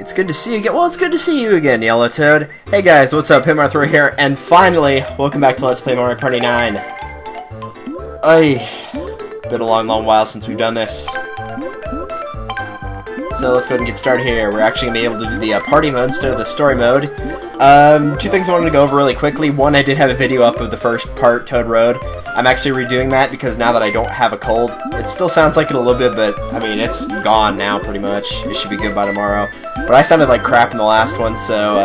It's good to see you again. Well, it's good to see you again, Yellow Toad. Hey guys, what's up? Pinball here, and finally, welcome back to Let's Play Mario Party 9. Been a long while since we've done this. So let's go ahead and get started here. We're actually going to be able to do the party mode instead of the story mode. Two things I wanted to go over really quickly. One, I did have a video up of the first part, Toad Road. I'm actually redoing that because now that I don't have a cold, it still sounds like it a little bit, but I mean, it's gone now pretty much. It should be good by tomorrow. But I sounded like crap in the last one, so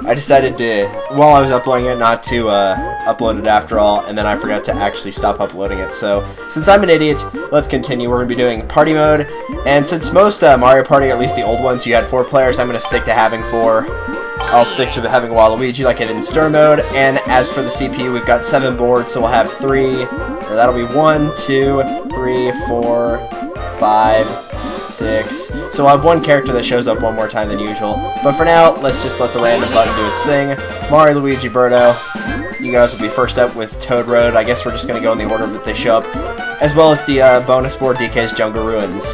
I decided to, while I was uploading it, not to upload it after all, and then I forgot to actually stop uploading it. So, since I'm an idiot, let's continue. We're going to be doing party mode, and since most Mario Party, at least the old ones, you had 4 players, I'm going to stick to having 4. I'll stick to having Waluigi like I did in story mode, and as for the CPU, we've got 7 boards, so we'll have 3, or that'll be 1, 2, 3, 4, 5, 6. So we'll have 1 character that shows up 1 more time than usual. But for now, let's just let the random button do its thing. Mario, Luigi, Birdo. You guys will be first up with Toad Road. I guess we're just going to go in the order that they show up, as well as the bonus board DK's Jungle Ruins.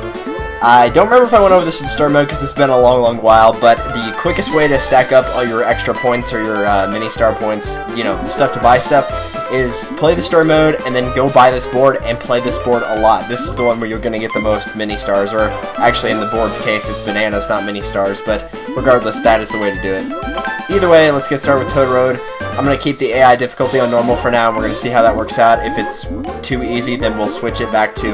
I don't remember if I went over this in story mode because it's been a long while, but the quickest way to stack up all your extra points or your mini star points, you know, the stuff to buy stuff, is play the story mode and then go buy this board and play this board a lot. This is the one where you're going to get the most mini stars, or actually in the board's case it's bananas, not mini stars, but regardless, that is the way to do it. Either way, let's get started with Toad Road. I'm going to keep the AI difficulty on normal for now, and we're going to see how that works out. If it's too easy, then we'll switch it back to,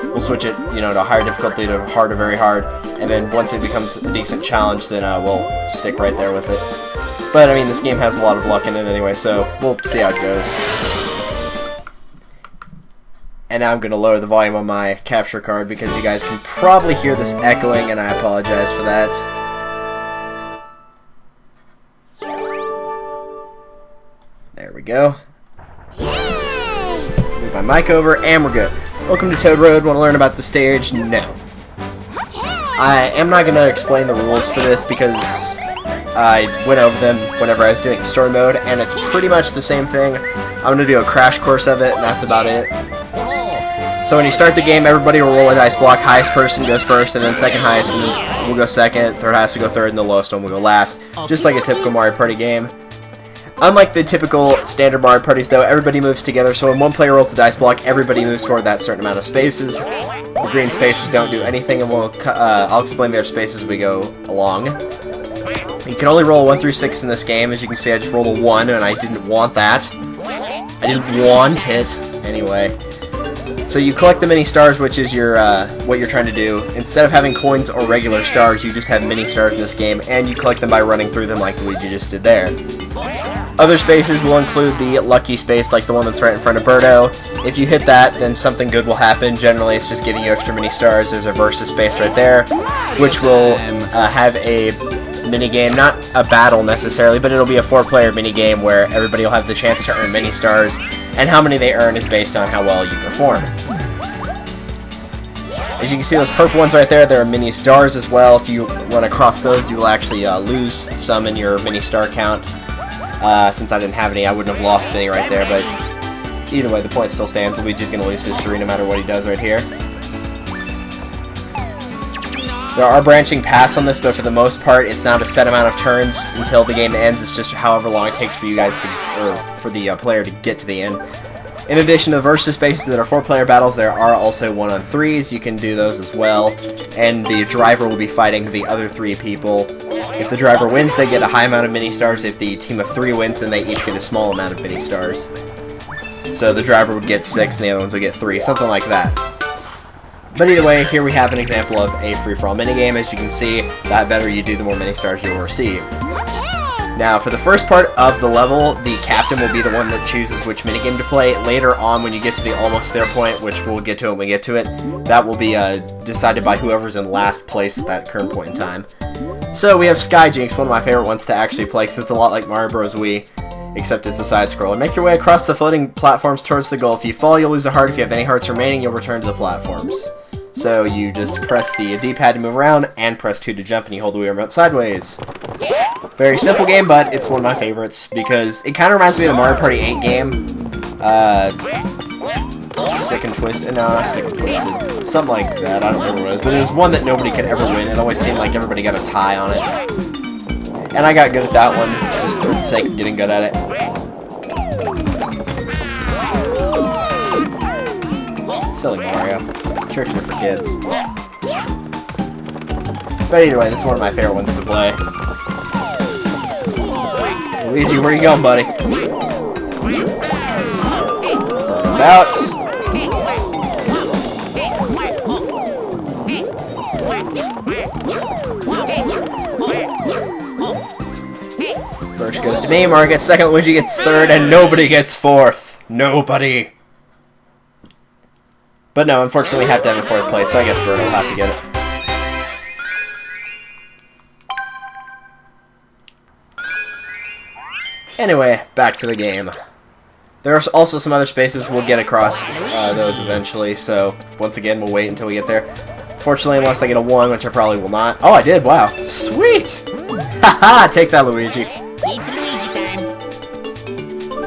we'll switch it, you know, to higher difficulty, to hard or very hard, and then once it becomes a decent challenge, then we'll stick right there with it. But, I mean, this game has a lot of luck in it anyway, so we'll see how it goes. And now I'm going to lower the volume on my capture card because you guys can probably hear this echoing, and I apologize for that. There we go. Move my mic over, and we're good. Welcome to Toad Road. Want to learn about the stage? No. I am not going to explain the rules for this because I went over them whenever I was doing story mode, and it's pretty much the same thing. I'm going to do a crash course of it, and that's about it. So when you start the game, everybody will roll a dice block. Highest person goes first, and then second highest and will go second. Third highest will go third, and the lowest one will go last. Just like a typical Mario Party game. Unlike the typical standard Mario Parties, though, everybody moves together, so when one player rolls the dice block, everybody moves toward that certain amount of spaces. The green spaces don't do anything, and I'll explain their spaces as we go along. You can only roll 1 through 6 in this game. As you can see, I just rolled a 1, and I didn't want that. I didn't want it. Anyway. So you collect the mini stars, which is your what you're trying to do. Instead of having coins or regular stars, you just have mini stars in this game, and you collect them by running through them like Luigi just did there. Other spaces will include the lucky space, like the one that's right in front of Birdo. If you hit that, then something good will happen. Generally, it's just giving you extra mini stars. There's a versus space right there, which will have a mini-game, not a battle necessarily, but it'll be a 4-player mini-game where everybody will have the chance to earn mini stars, and how many they earn is based on how well you perform. As you can see, those purple ones right there, there are mini stars as well. If you run across those, you will actually lose some in your mini star count. Since I didn't have any, I wouldn't have lost any right there, but either way, the point still stands. Luigi's going to lose his 3 no matter what he does right here. There are branching paths on this, but for the most part, it's not a set amount of turns until the game ends. It's just however long it takes for you guys to, or for the player to get to the end. In addition to the versus spaces that are 4-player battles, there are also 1-on-3s. You can do those as well, and the driver will be fighting the other 3 people. If the driver wins, they get a high amount of mini stars. If the team of 3 wins, then they each get a small amount of mini stars. So the driver would get 6, and the other ones would get 3, something like that. But either way, here we have an example of a free-for-all minigame. As you can see, the better you do, the more mini stars you'll receive. Now, for the first part of the level, the captain will be the one that chooses which minigame to play. Later on, when you get to the almost there point, which we'll get to when we get to it, that will be decided by whoever's in last place at that current point in time. So we have Sky Jinx, one of my favorite ones to actually play, because it's a lot like Mario Bros. Wii, except it's a side-scroller. Make your way across the floating platforms towards the goal. If you fall, you'll lose a heart. If you have any hearts remaining, you'll return to the platforms. So you just press the D-pad to move around, and press 2 to jump, and you hold the Wii remote sideways. Very simple game, but it's one of my favorites, because it kind of reminds me of the Mario Party 8 game. Sick and Twisted. No, not Sick and Twisted. Something like that. I don't remember what it was. But it was one that nobody could ever win. It always seemed like everybody got a tie on it. And I got good at that one, just for the sake of getting good at it. Silly Mario. Tricks are for kids. But either way, this is one of my favorite ones to play. Luigi, where you going, buddy? Burns out. First goes to me, Mario gets second, Luigi gets third, and nobody gets fourth. Nobody. But no, unfortunately we have to have a fourth place, so I guess Bird will have to get it. Anyway, back to the game. There are also some other spaces. We'll get across those eventually, so once again, we'll wait until we get there. Fortunately, unless I get a 1, which I probably will not. Oh, I did! Wow. Sweet! Haha! Take that, Luigi. Need some Luigi time.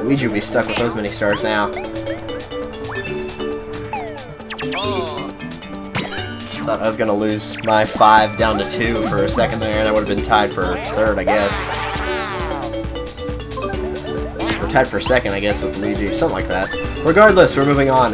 Luigi will be stuck with those many stars now. Thought I was going to lose my 5 down to 2 for a second there, and I would have been tied for third, I guess. Tied for second, I guess, with Luigi, something like that. Regardless, we're moving on.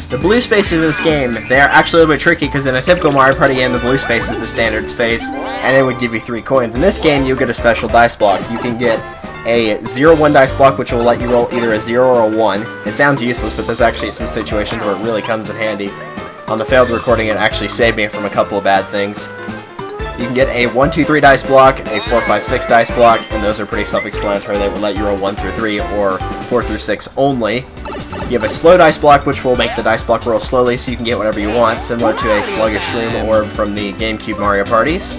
The blue spaces in this game, they are actually a little bit tricky because in a typical Mario Party game, the blue space is the standard space, and it would give you 3 coins. In this game, you get a special dice block. You can get a 0-1 dice block, which will let you roll either a 0 or a 1. It sounds useless, but there's actually some situations where it really comes in handy. On the failed recording, it actually saved me from a couple of bad things. You can get a 1, 2, 3 dice block, a 4, 5, 6 dice block, and those are pretty self-explanatory. They will let you roll 1 through 3 or 4 through 6 only. You have a slow dice block, which will make the dice block roll slowly so you can get whatever you want, similar to a sluggish room orb from the GameCube Mario parties.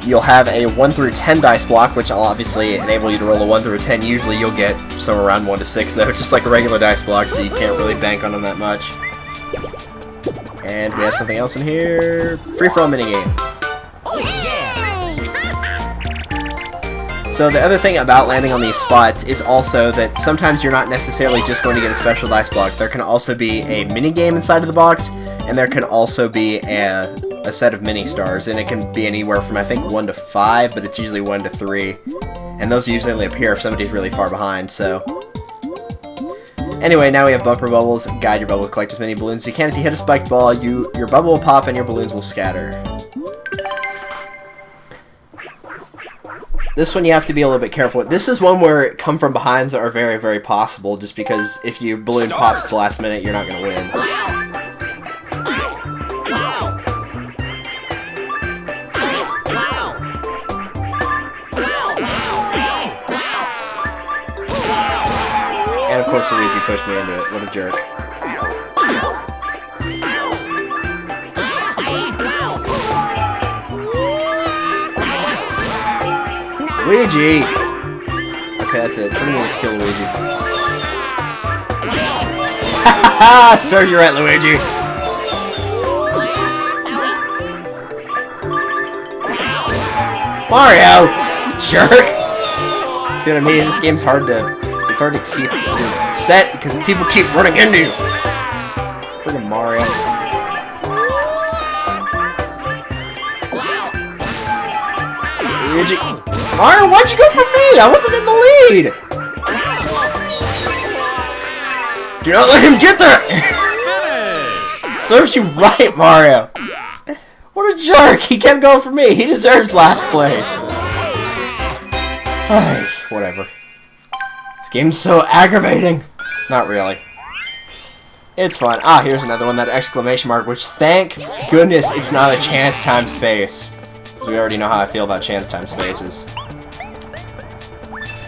You'll have a 1 through 10 dice block, which will obviously enable you to roll a 1 through 10. Usually you'll get somewhere around 1 to 6, though, just like a regular dice block, so you can't really bank on them that much. And we have something else in here. Free-for-all minigame. So the other thing about landing on these spots is also that sometimes you're not necessarily just going to get a special dice block. There can also be a mini-game inside of the box, and there can also be a set of mini-stars, and it can be anywhere from, I think, 1 to 5, but it's usually 1 to 3. And those usually only appear if somebody's really far behind, so... Anyway, now we have bumper bubbles. Guide your bubble to collect as many balloons as you can. If you hit a spiked ball, your bubble will pop and your balloons will scatter. This one you have to be a little bit careful with. This is one where come from behinds are very, very possible, just because if your balloon pops to the last minute, you're not going to win. And of course Luigi pushed me into it. What a jerk. Luigi! Okay, that's it. Somebody needs to kill Luigi. Hahaha! Serve you right, Luigi! Mario! You jerk! See what I mean? This game's hard to... It's hard to keep set because people keep running into you! Friggin' Mario. Luigi... Mario, why'd you go for me? I wasn't in the lead! Do not let him get there! Serves you right, Mario! What a jerk! He kept going for me! He deserves last place! Whatever. This game's so aggravating! Not really. It's fun. Ah, here's another one, that exclamation mark, which, thank goodness it's not a chance time space. Because we already know how I feel about chance time spaces.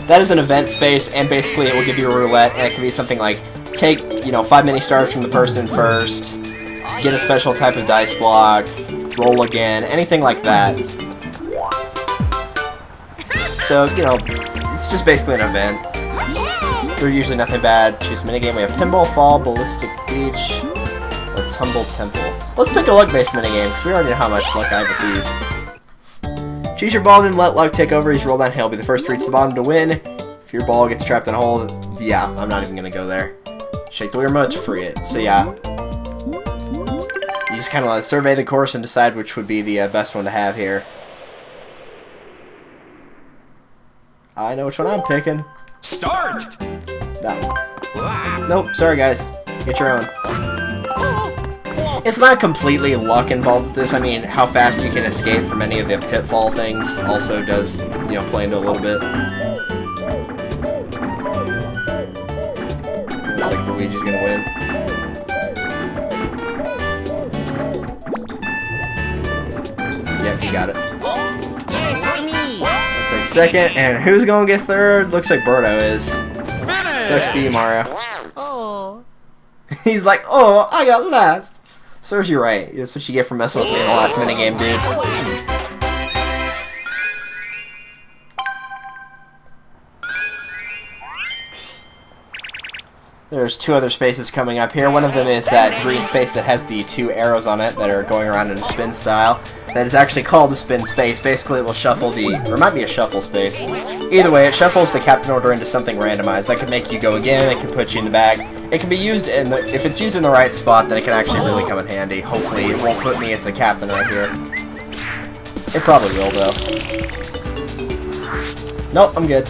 That is an event space, and basically it will give you a roulette, and it can be something like, take, 5 mini stars from the person first, get a special type of dice block, roll again, anything like that. So, it's just basically an event. They're usually nothing bad. Choose minigame. We have Pinball Fall, Ballistic Beach, or Tumble Temple. Let's pick a luck-based minigame, because we already know how much luck I have with these. Choose your ball, then let luck take over. As you roll downhill, be the first to reach the bottom to win. If your ball gets trapped in a hole, yeah, I'm not even going to go there. Shake the wheel remote to free it. So yeah, you just kind of survey the course and decide which would be the best one to have here. I know which one I'm picking. Start! That one. Nope, sorry guys. Get your own. It's not completely luck involved with this. I mean, how fast you can escape from any of the pitfall things also does, you know, play into a little bit. Looks like Luigi's gonna win. Yep, he got it. Let's take second, and who's gonna get third? Looks like Birdo is. Sucks to be you, Mario. Oh. He's like, oh, I got last. Serves you right. That's what you get for messing with me in the last minigame, dude. There's two other spaces coming up here. One of them is that green space that has the two arrows on it that are going around in a spin style. That is actually called the spin space. Basically, it will shuffle the... or it might be a shuffle space. Either way, it shuffles the captain order into something randomized. That could make you go again, it can put you in the back. It can be used in the... if it's used in the right spot, then it can actually really come in handy. Hopefully, it won't put me as the captain right here. It probably will, though. Nope, I'm good.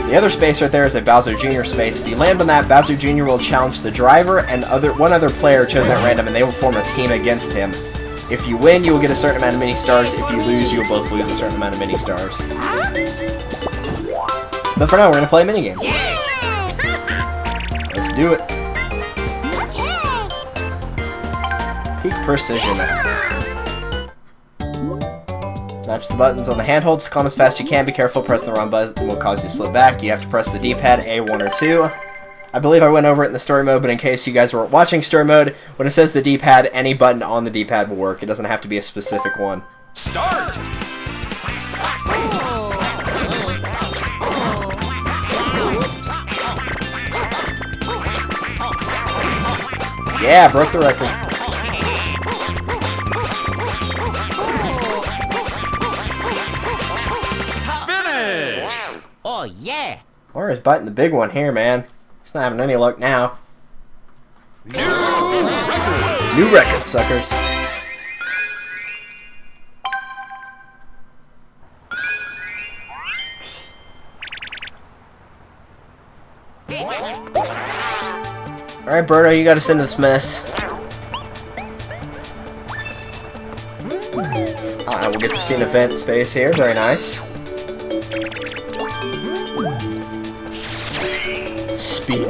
The other space right there is a Bowser Jr. space. If you land on that, Bowser Jr. will challenge the driver and one other player chosen at random, and they will form a team against him. If you win, you will get a certain amount of mini-stars. If you lose, you will both lose a certain amount of mini-stars. But for now, we're going to play a minigame. Let's do it. Peak precision. Match the buttons on the handholds. Climb as fast as you can. Be careful. Pressing the wrong button will cause you to slip back. You have to press the D-pad, A1 or 2. I believe I went over it in the story mode, but in case you guys were watching story mode, when it says the D-pad, any button on the D-pad will work. It doesn't have to be a specific one. Start! Yeah, broke the record. Oh, yeah. Mario's biting the big one here, man. He's not having any luck now. New record, suckers. Alright, Birdo, you got us into this mess. We'll get to see an event space here. Very nice. Spin.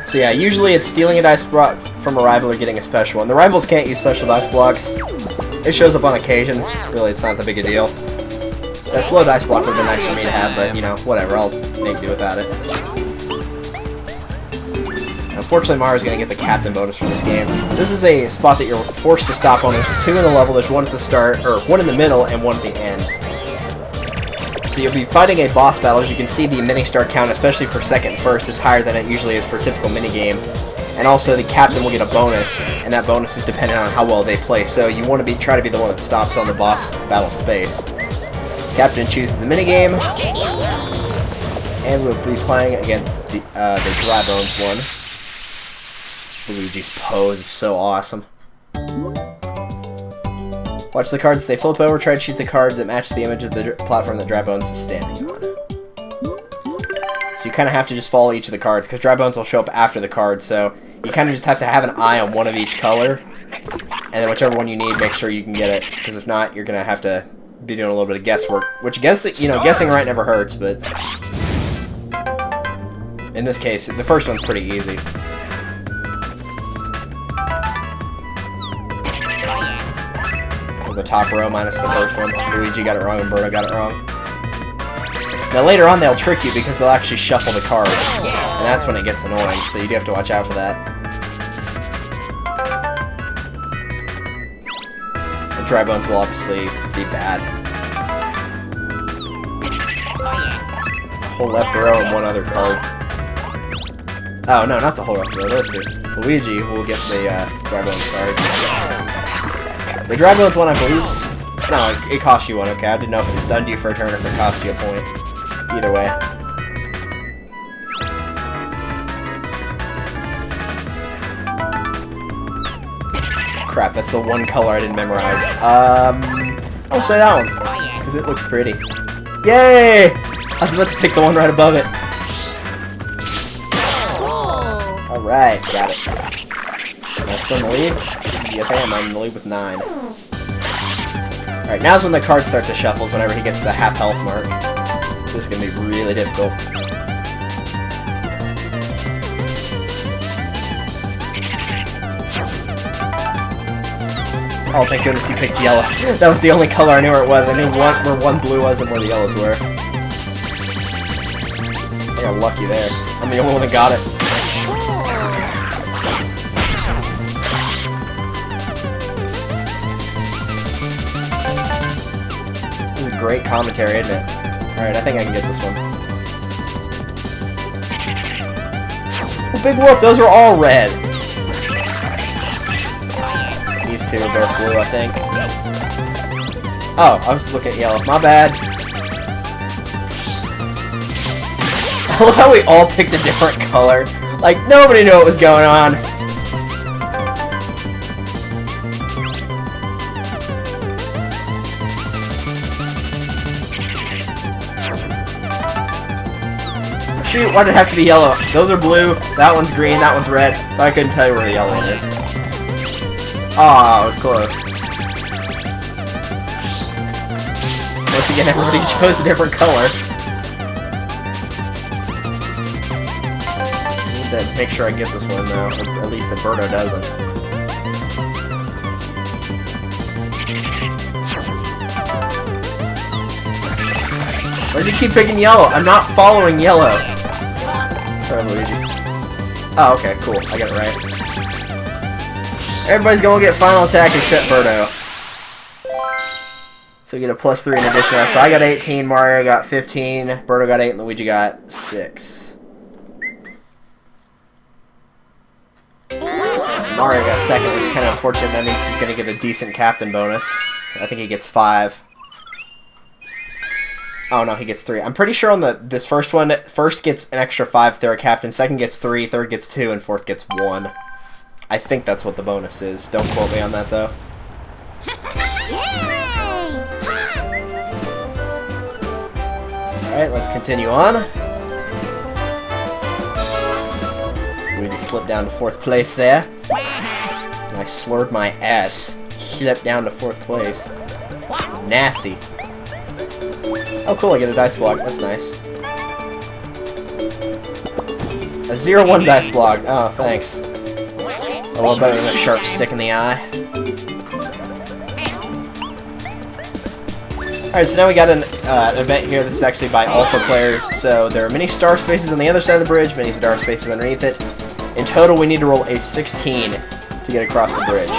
So yeah, usually it's stealing a dice block from a rival or getting a special one. The rivals can't use special dice blocks. It shows up on occasion. Really, it's not that big a deal. That slow dice block would have been nice for me to have, but, you know, whatever. I'll make do without it. Unfortunately, Mario's going to get the captain bonus from this game. This is a spot that you're forced to stop on. There's two in the level. There's one at the start, or one in the middle, and one at the end. So you'll be fighting a boss battle. As you can see, the mini-star count, especially for second and first, is higher than it usually is for a typical minigame. And also, the captain will get a bonus, and that bonus is dependent on how well they play. So you want to try to be the one that stops on the boss battle space. Captain chooses the minigame, and we'll be playing against the Dry Bones one. Luigi's pose is so awesome. Watch the cards as they flip over. Try to choose the card that matches the image of the platform that Dry Bones is standing on. So you kind of have to just follow each of the cards, because Dry Bones will show up after the card, so you kind of just have to have an eye on one of each color, and then whichever one you need, make sure you can get it, because if not, you're going to have to be doing a little bit of guesswork, which guessing right never hurts, but in this case, the first one's pretty easy. The top row minus the first one. Luigi got it wrong and Birdo got it wrong. Now later on they'll trick you because they'll actually shuffle the cards. And that's when it gets annoying, so you do have to watch out for that. And Dry Bones will obviously be bad. Whole left row and one other card. Oh no, not the whole left row, those two. Luigi will get the Dry Bones card. The Dry Bones one, I believe, No, it cost you one, okay? I didn't know if it stunned you for a turn or if it cost you a point. Either way. Crap, that's the one color I didn't memorize. I'll say that one, because it looks pretty. Yay! I was about to pick the one right above it. Alright, got it. Am I still in the lead? Yes, I am. I'm in the lead with 9. Alright, now's when the cards start to shuffle, whenever he gets to the half health mark. This is going to be really difficult. Oh, thank goodness he picked yellow. That was the only color I knew where it was. I knew where one blue was and where the yellows were. I got lucky there. I'm the only one that got it. This is great commentary, isn't it? Alright, I think I can get this one. Oh, big whoop! Those were all red! These two are both blue, I think. Oh, I was looking at yellow. My bad. I love how we all picked a different color. Like, nobody knew what was going on. Shoot, why did it have to be yellow? Those are blue, that one's green, that one's red. But I couldn't tell you where the yellow one is. Aw, it was close. Once again, everybody chose a different color. I need to make sure I get this one, though. Or at least that Birdo doesn't. Why does he keep picking yellow? I'm not following yellow. Sorry, Luigi. Oh, okay, cool. I got it right. Everybody's gonna get final attack except Birdo. So we get a +3 in addition to that. So I got 18, Mario got 15, Birdo got 8, and Luigi got 6. Mario got 2nd, which is kind of unfortunate. That means he's gonna get a decent captain bonus. I think he gets 5. Oh no, he gets 3. I'm pretty sure on this first one, first gets an extra 5 if they're a captain, second gets 3, third gets 2, and fourth gets 1. I think that's what the bonus is. Don't quote me on that, though. Alright, let's continue on. We slipped down to 4th place there. And I slurred my S. Slipped down to 4th place. Nasty. Oh, cool, I get a dice block. That's nice. A 0-1 dice block. Oh, thanks. A little better than a sharp stick in the eye. Alright, so now we got an event here. This is actually by all 4 players. So there are many star spaces on the other side of the bridge, many star spaces underneath it. In total, we need to roll a 16 to get across the bridge.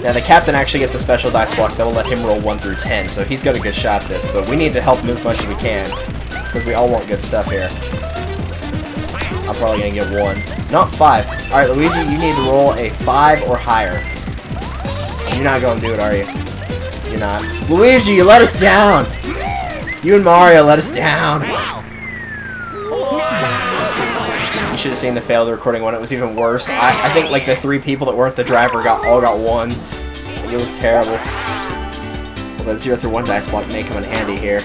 Now, the captain actually gets a special dice block that will let him roll 1 through 10, so he's got a good shot at this. But we need to help him as much as we can, because we all want good stuff here. I'm probably going to get 1. Not 5. Alright, Luigi, you need to roll a 5 or higher. You're not going to do it, are you? You're not. Luigi, you let us down! You and Mario let us down! You should have seen the failed recording one. It was even worse. I think like the 3 people that weren't the driver all got 1s. Like, it was terrible. Well, that 0 through 1 dice block may come in handy here.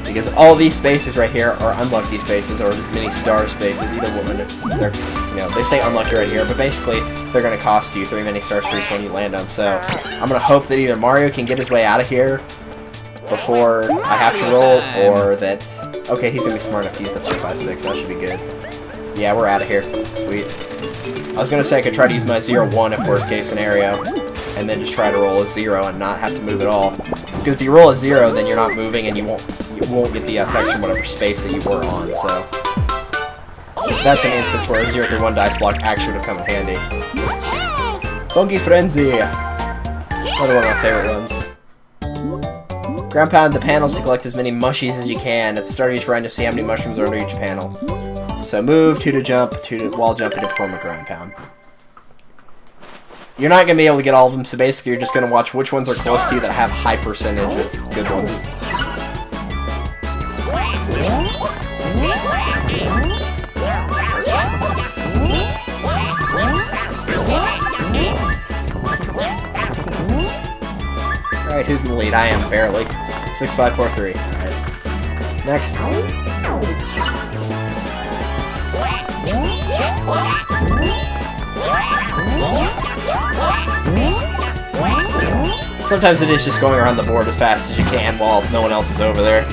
Because all these spaces right here are unlucky spaces or mini star spaces. Either one, they're, you know, they say unlucky right here, but basically they're going to cost you 3 mini stars for each one you land on. So I'm going to hope that either Mario can get his way out of here before I have to roll, or that... Okay, he's going to be smart enough to use the 3, 5, 6. That should be good. Yeah, we're out of here. Sweet. I was going to say I could try to use my 0-1 if worst case scenario, and then just try to roll a 0 and not have to move at all. Because if you roll a 0, then you're not moving and you won't get the effects from whatever space that you were on, so... That's an instance where a 0 through 1 dice block actually would have come in handy. Funky Frenzy! Another one of my favorite ones. Ground pound the panels to collect as many mushies as you can. At the start of each round, you'll see how many mushrooms are under each panel. So move, 2 to jump, 2 to wall jump, and to perform a ground pound. You're not going to be able to get all of them, so basically you're just going to watch which ones are close to you that have high percentage of good ones. Alright, who's in the lead? I am, barely. 6, 5, 4, 3. Next. Sometimes it is just going around the board as fast as you can while no one else is over there.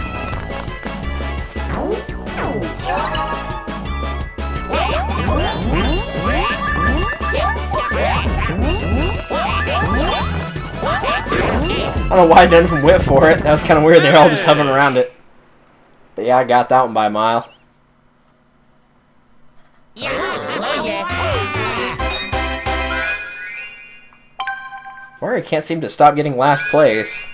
I don't know why none of them went for it. That was kind of weird. They're all just hovering around it. But yeah, I got that one by a mile. Mario can't seem to stop getting last place.